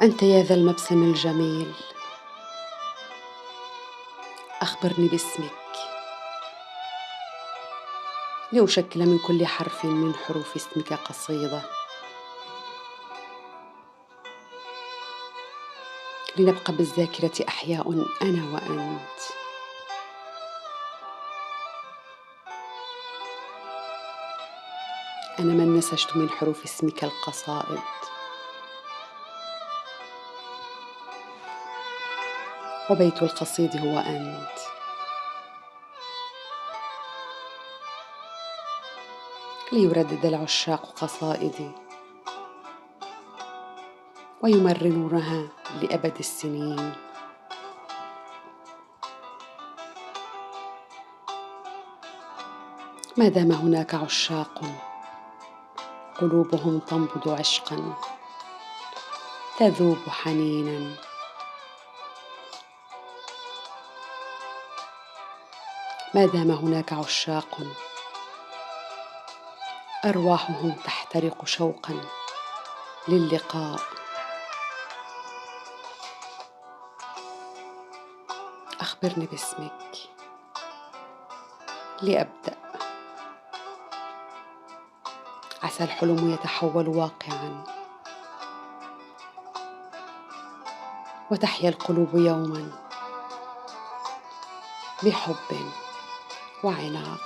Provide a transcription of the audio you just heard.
أنت يا ذا المبسم الجميل، أخبرني باسمك لأشكل من كل حرف من حروف اسمك قصيدة، لنبقى بالذاكرة أحياء أنا وأنت. أنا من نسجت من حروف اسمك القصائد، وبيت القصيد هو أنت. ليردد العشاق قصائدي ويمررونها لأبد السنين. ما دام هناك عشاق قلوبهم تنبض عشقا تذوب حنينا، ما دام هناك عشاق أرواحهم تحترق شوقا للقاء. أخبرني باسمك لأبدأ، عسى الحلم يتحول واقعا وتحيا القلوب يوما بحب وعناق.